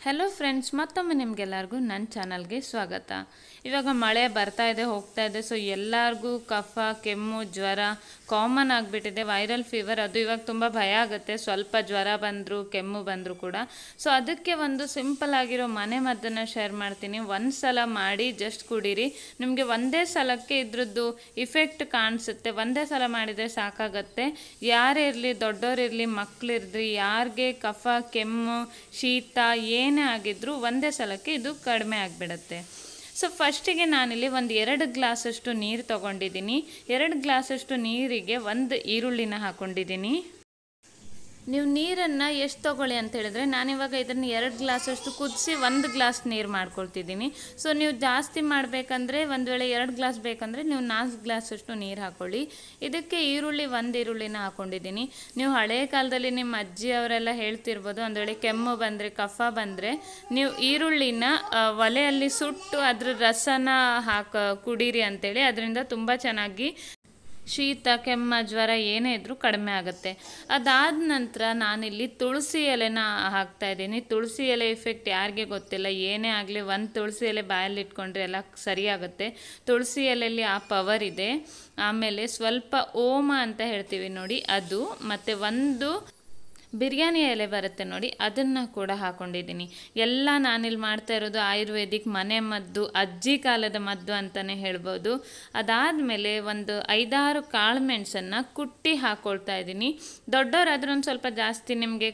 Hello friends, ಮತ್ತೊಮ್ಮೆ ನಿಮಗೆಲ್ಲರಿಗೂ ನನ್ನ ಚಾನಲ್ಗೆ ಸ್ವಾಗತ. ಇವಾಗ ಮಳೆ ಬರ್ತಾ ಇದೆ ಹೋಗ್ತಾ ಇದೆ. ಸೊ ಎಲ್ಲರಿಗೂ ಕಫ, ಕೆಮ್ಮು, ಜ್ವರ ಕಾಮನ್ ಆಗಿಬಿಟ್ಟಿದೆ. ವೈರಲ್ ಫೀವರ್ ಅದು ಇವಾಗ ತುಂಬ ಭಯ ಆಗುತ್ತೆ. ಸ್ವಲ್ಪ ಜ್ವರ ಬಂದರೂ ಕೆಮ್ಮು ಬಂದರೂ ಕೂಡ. ಸೊ ಅದಕ್ಕೆ ಒಂದು ಸಿಂಪಲ್ ಆಗಿರೋ ಮನೆ ಮದ್ದನ್ನು ಶೇರ್ ಮಾಡ್ತೀನಿ. ಒಂದು ಸಲ ಮಾಡಿ ಜಸ್ಟ್ ಕುಡೀರಿ. ನಿಮಗೆ ಒಂದೇ ಸಲಕ್ಕೆ ಇದ್ರದ್ದು ಇಫೆಕ್ಟ್ ಕಾಣಿಸುತ್ತೆ. ಒಂದೇ ಸಲ ಮಾಡಿದರೆ ಸಾಕಾಗತ್ತೆ. ಯಾರೇ ಇರಲಿ, ದೊಡ್ಡವರಿರಲಿ, ಮಕ್ಕಳಿರಲಿ, ಯಾರಿಗೆ ಕಫ, ಕೆಮ್ಮು, ಶೀತ ಏನೇ ಆಗಿದ್ರೂ ಒಂದೇ ಸಲಕ್ಕೆ ಇದು ಕಡಿಮೆ ಆಗಿಬಿಡುತ್ತೆ. ಸೊ ಫಸ್ಟಿಗೆ ನಾನಿಲ್ಲಿ ಒಂದು 2 ಗ್ಲಾಸಷ್ಟು ನೀರು ತೊಗೊಂಡಿದ್ದೀನಿ. 2 ಗ್ಲಾಸಷ್ಟು ನೀರಿಗೆ 1 ಈರುಳ್ಳಿನ ಹಾಕ್ಕೊಂಡಿದ್ದೀನಿ. ನೀವು ನೀರನ್ನು ಎಷ್ಟು ತೊಗೊಳ್ಳಿ ಅಂತ ಹೇಳಿದ್ರೆ, ನಾನಿವಾಗ ಇದನ್ನು 2 ಗ್ಲಾಸಷ್ಟು ಕುದಿಸಿ 1 ಗ್ಲಾಸ್ ನೀರು ಮಾಡ್ಕೊಳ್ತಿದ್ದೀನಿ. ಸೊ ನೀವು ಜಾಸ್ತಿ ಮಾಡಬೇಕಂದ್ರೆ, ಒಂದು ವೇಳೆ 2 ಗ್ಲಾಸ್ ಬೇಕಂದರೆ ನೀವು 4 ಗ್ಲಾಸಷ್ಟು ನೀರು ಹಾಕ್ಕೊಳ್ಳಿ. ಇದಕ್ಕೆ ಒಂದು ಈರುಳ್ಳಿನ ಹಾಕ್ಕೊಂಡಿದ್ದೀನಿ. ನೀವು ಹಳೆಯ ಕಾಲದಲ್ಲಿ ನಿಮ್ಮ ಅಜ್ಜಿ ಅವರೆಲ್ಲ ಹೇಳ್ತಿರ್ಬೋದು, ಒಂದು ವೇಳೆ ಕೆಮ್ಮು ಬಂದರೆ, ಕಫ ಬಂದರೆ ನೀವು ಈರುಳ್ಳಿನ ಒಲೆಯಲ್ಲಿ ಸುಟ್ಟು ಅದ್ರ ರಸನ ಕುಡೀರಿ ಅಂತೇಳಿ. ಅದರಿಂದ ತುಂಬ ಚೆನ್ನಾಗಿ ಶೀತ, ಕೆಮ್ಮ, ಜ್ವರ ಏನೇ ಇದ್ದರೂ ಕಡಿಮೆ ಆಗುತ್ತೆ. ಅದಾದ ನಂತರ ನಾನಿಲ್ಲಿ ತುಳಸಿ ಎಲೆನ ಹಾಕ್ತಾಯಿದ್ದೀನಿ. ತುಳಸಿ ಎಲೆ ಇಫೆಕ್ಟ್ ಯಾರಿಗೆ ಗೊತ್ತಿಲ್ಲ. ಏನೇ ಆಗಲಿ ಒಂದು ತುಳಸಿ ಎಲೆ ಬಾಯಲ್ಲಿ ಇಟ್ಕೊಂಡ್ರೆ ಎಲ್ಲ ಸರಿಯಾಗುತ್ತೆ. ತುಳಸಿ ಎಲೆಯಲ್ಲಿ ಆ ಪವರ್ ಇದೆ. ಆಮೇಲೆ ಸ್ವಲ್ಪ ಓಮ ಅಂತ ಹೇಳ್ತೀವಿ ನೋಡಿ, ಅದು, ಮತ್ತು ಒಂದು ಬಿರಿಯಾನಿ ಎಲೆ ಬರುತ್ತೆ ನೋಡಿ, ಅದನ್ನು ಕೂಡ ಹಾಕ್ಕೊಂಡಿದ್ದೀನಿ. ಎಲ್ಲ ನಾನಿಲ್ಲಿ ಮಾಡ್ತಾ ಇರೋದು ಆಯುರ್ವೇದಿಕ್ ಮನೆ ಮದ್ದು, ಅಜ್ಜಿ ಕಾಲದ ಮದ್ದು ಅಂತಲೇ ಹೇಳ್ಬೋದು. ಅದಾದಮೇಲೆ ಒಂದು 5-6 ಕಾಳು ಮೆಣಸನ್ನು ಕುಟ್ಟಿ ಹಾಕ್ಕೊಳ್ತಾ ಇದ್ದೀನಿ. ದೊಡ್ಡವರಾದ್ರೆ ಒಂದು ಸ್ವಲ್ಪ ಜಾಸ್ತಿ ನಿಮಗೆ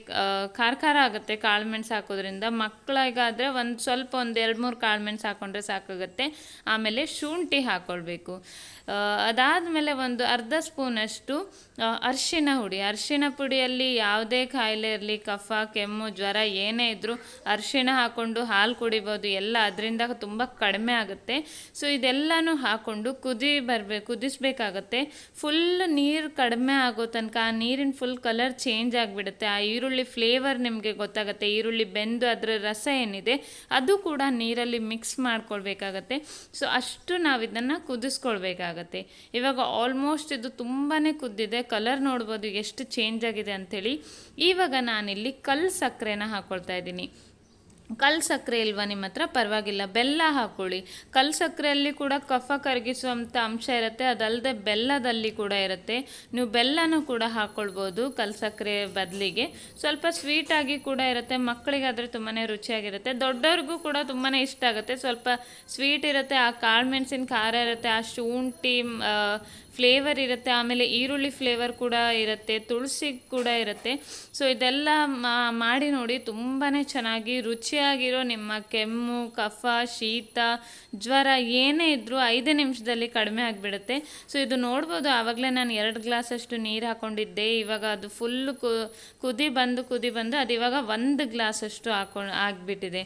ಖಾರ ಆಗುತ್ತೆ ಕಾಳು ಮೆಣಸು ಹಾಕೋದ್ರಿಂದ. ಮಕ್ಕಳಿಗಾದರೆ ಒಂದು 2-3 ಕಾಳು ಮೆಣಸು ಹಾಕ್ಕೊಂಡ್ರೆ ಸಾಕಾಗುತ್ತೆ. ಆಮೇಲೆ ಶುಂಠಿ ಹಾಕ್ಕೊಳ್ಬೇಕು. ಅದಾದಮೇಲೆ ಒಂದು ಅರ್ಧ ಸ್ಪೂನಷ್ಟು ಅರಿಶಿಣ ಪುಡಿಯಲ್ಲಿ ಯಾವುದೇ ಕಾಯಿಲೆ ಇರಲಿ, ಕಫ, ಕೆಮ್ಮು, ಜ್ವರ ಏನೇ ಇದ್ದರೂ ಅರಿಶಿಣ ಹಾಕ್ಕೊಂಡು ಹಾಲು ಕುಡಿಬೋದು. ಎಲ್ಲ ಅದರಿಂದ ತುಂಬ ಕಡಿಮೆ ಆಗುತ್ತೆ. ಸೊ ಇದೆಲ್ಲನೂ ಹಾಕ್ಕೊಂಡು ಕುದಿಸ್ಬೇಕಾಗತ್ತೆ. ಫುಲ್ ನೀರು ಕಡಿಮೆ ಆಗೋ ತನಕ ಆ ನೀರಿನ ಫುಲ್ ಕಲರ್ ಚೇಂಜ್ ಆಗಿಬಿಡುತ್ತೆ. ಆ ಈರುಳ್ಳಿ ಫ್ಲೇವರ್ ನಿಮಗೆ ಗೊತ್ತಾಗುತ್ತೆ. ಈರುಳ್ಳಿ ಬೆಂದು ಅದರ ರಸ ಏನಿದೆ ಅದು ಕೂಡ ನೀರಲ್ಲಿ ಮಿಕ್ಸ್ ಮಾಡ್ಕೊಳ್ಬೇಕಾಗತ್ತೆ. ಸೊ ಅಷ್ಟು ನಾವು ಇದನ್ನು ಕುದಿಸ್ಕೊಳ್ಬೇಕಾಗತ್ತೆ. ಇವಾಗ ಆಲ್ಮೋಸ್ಟ್ ಇದು ತುಂಬಾ ಕುದ್ದಿದೆ. ಕಲರ್ ನೋಡ್ಬೋದು ಎಷ್ಟು ಚೇಂಜ್ ಆಗಿದೆ ಅಂಥೇಳಿ. ಇವಾಗ ನಾನಿಲ್ಲಿ ಕಲ್ಲು ಸಕ್ಕರೆನ ಹಾಕ್ಕೊಳ್ತಾ ಇದ್ದೀನಿ. ಕಲ್ಲು ಸಕ್ಕರೆ ಇಲ್ವಾ ನಿಮ್ಮ ಹತ್ರ? ಪರವಾಗಿಲ್ಲ, ಬೆಲ್ಲ ಹಾಕ್ಕೊಳ್ಳಿ. ಕಲ್ಲು ಸಕ್ಕರೆಯಲ್ಲಿ ಕೂಡ ಕಫ ಕರಗಿಸುವಂಥ ಅಂಶ ಇರುತ್ತೆ. ಅದಲ್ಲದೆ ಬೆಲ್ಲದಲ್ಲಿ ಕೂಡ ಇರುತ್ತೆ. ನೀವು ಬೆಲ್ಲನೂ ಕೂಡ ಹಾಕ್ಕೊಳ್ಬೋದು ಕಲ್ಲು ಸಕ್ಕರೆ ಬದಲಿಗೆ. ಸ್ವಲ್ಪ ಸ್ವೀಟಾಗಿ ಕೂಡ ಇರುತ್ತೆ. ಮಕ್ಕಳಿಗಾದರೆ ತುಂಬಾ ರುಚಿಯಾಗಿರುತ್ತೆ. ದೊಡ್ಡವ್ರಿಗೂ ಕೂಡ ತುಂಬಾ ಇಷ್ಟ ಆಗುತ್ತೆ. ಸ್ವಲ್ಪ ಸ್ವೀಟ್ ಇರುತ್ತೆ, ಆ ಕಾಳು ಮೆಣಸಿನ ಖಾರ ಇರುತ್ತೆ, ಆ ಶುಂಠಿ ಫ್ಲೇವರ್ ಇರುತ್ತೆ, ಆಮೇಲೆ ಈರುಳ್ಳಿ ಫ್ಲೇವರ್ ಕೂಡ ಇರುತ್ತೆ, ತುಳಸಿ ಕೂಡ ಇರುತ್ತೆ. ಸೊ ಇದೆಲ್ಲ ಮಾಡಿ ನೋಡಿ, ತುಂಬಾ ಚೆನ್ನಾಗಿ ರುಚಿಯಾಗಿರೋ ನಿಮ್ಮ ಕೆಮ್ಮು, ಕಫ, ಶೀತ, ಜ್ವರ ಏನೇ ಇದ್ದರೂ 5 ನಿಮಿಷದಲ್ಲಿ ಕಡಿಮೆ ಆಗಿಬಿಡುತ್ತೆ. ಸೊ ಇದು ನೋಡ್ಬೋದು, ಆವಾಗಲೇ ನಾನು 2 ಗ್ಲಾಸಷ್ಟು ನೀರು ಹಾಕ್ಕೊಂಡಿದ್ದೆ. ಇವಾಗ ಅದು ಫುಲ್ಲು ಕುದಿ ಬಂದು ಅದು ಇವಾಗ 1 ಗ್ಲಾಸಷ್ಟು ಆಗಿಬಿಟ್ಟಿದೆ.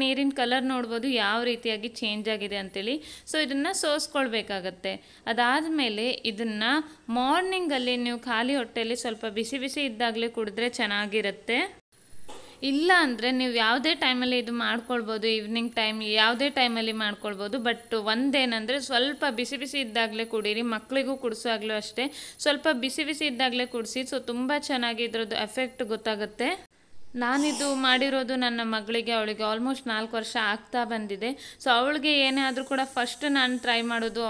ನೀರಿನ ಕಲರ್ ನೋಡ್ಬೋದು ಯಾವ ರೀತಿಯಾಗಿ ಚೇಂಜ್ ಆಗಿದೆ ಅಂತೇಳಿ. ಸೊ ಇದನ್ನು ಸೋಸ್ಕೊಳ್ಬೇಕಾಗತ್ತೆ. ಅದಾದಮೇಲೆ ಇದನ್ನು ಮಾರ್ನಿಂಗಲ್ಲಿ ನೀವು ಖಾಲಿ ಹೊಟ್ಟೆಯಲ್ಲಿ ಸ್ವಲ್ಪ ಬಿಸಿ ಇದ್ದಾಗಲೇ ಕುಡಿದ್ರೆ ಚೆನ್ನಾಗಿರುತ್ತೆ. ಇಲ್ಲ ಅಂದರೆ ನೀವು ಯಾವುದೇ ಟೈಮಲ್ಲಿ ಇದು ಮಾಡ್ಕೊಳ್ಬೋದು. ಈವ್ನಿಂಗ್ ಟೈಮ್ ಯಾವುದೇ ಟೈಮಲ್ಲಿ ಮಾಡ್ಕೊಳ್ಬೋದು. ಬಟ್ ಒಂದೇನೆಂದರೆ ಸ್ವಲ್ಪ ಬಿಸಿ ಇದ್ದಾಗಲೇ ಕುಡೀರಿ. ಮಕ್ಕಳಿಗೂ ಕುಡಿಸುವಾಗಲೂ ಅಷ್ಟೇ ಸ್ವಲ್ಪ ಬಿಸಿ ಇದ್ದಾಗಲೇ ಕುಡಿಸಿ. ಸೊ ತುಂಬ ಚೆನ್ನಾಗಿ ಇದರದ್ದು ಎಫೆಕ್ಟ್ ಗೊತ್ತಾಗುತ್ತೆ. ನಾನಿದು ಮಾಡಿರೋದು ನನ್ನ ಮಗಳಿಗೆ, ಅವಳಿಗೆ ಆಲ್ಮೋಸ್ಟ್ 4 ವರ್ಷ ಆಗ್ತಾ ಬಂದಿದೆ. ಸೊ ಅವಳಿಗೆ ಏನೇ ಆದರೂ ಕೂಡ ಫಸ್ಟ್ ನಾನು ಟ್ರೈ ಮಾಡೋದು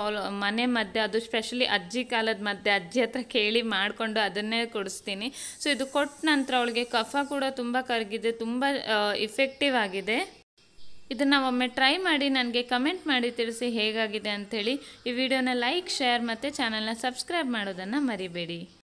ಮನೆ ಮದ್ದೆ, ಅದು ಸ್ಪೆಷಲಿ ಅಜ್ಜಿ ಕಾಲದ ಮದ್ದೆ. ಅಜ್ಜಿ ಹತ್ರ ಕೇಳಿ ಮಾಡಿಕೊಂಡು ಅದನ್ನೇ ಕೊಡಿಸ್ತೀನಿ. ಸೊ ಇದು ಕೊಟ್ಟ ನಂತರ ಅವಳಿಗೆ ಕಫ ಕೂಡ ತುಂಬ ಕರಗಿದೆ, ತುಂಬ ಇಫೆಕ್ಟಿವ್ ಆಗಿದೆ. ಇದನ್ನು ಒಮ್ಮೆ ಟ್ರೈ ಮಾಡಿ ನನಗೆ ಕಮೆಂಟ್ ಮಾಡಿ ತಿಳಿಸಿ ಹೇಗಾಗಿದೆ ಅಂಥೇಳಿ. ಈ ವಿಡಿಯೋನ ಲೈಕ್, ಶೇರ್ ಮತ್ತು ಚಾನಲ್ನ ಸಬ್ಸ್ಕ್ರೈಬ್ ಮಾಡೋದನ್ನು ಮರಿಬೇಡಿ.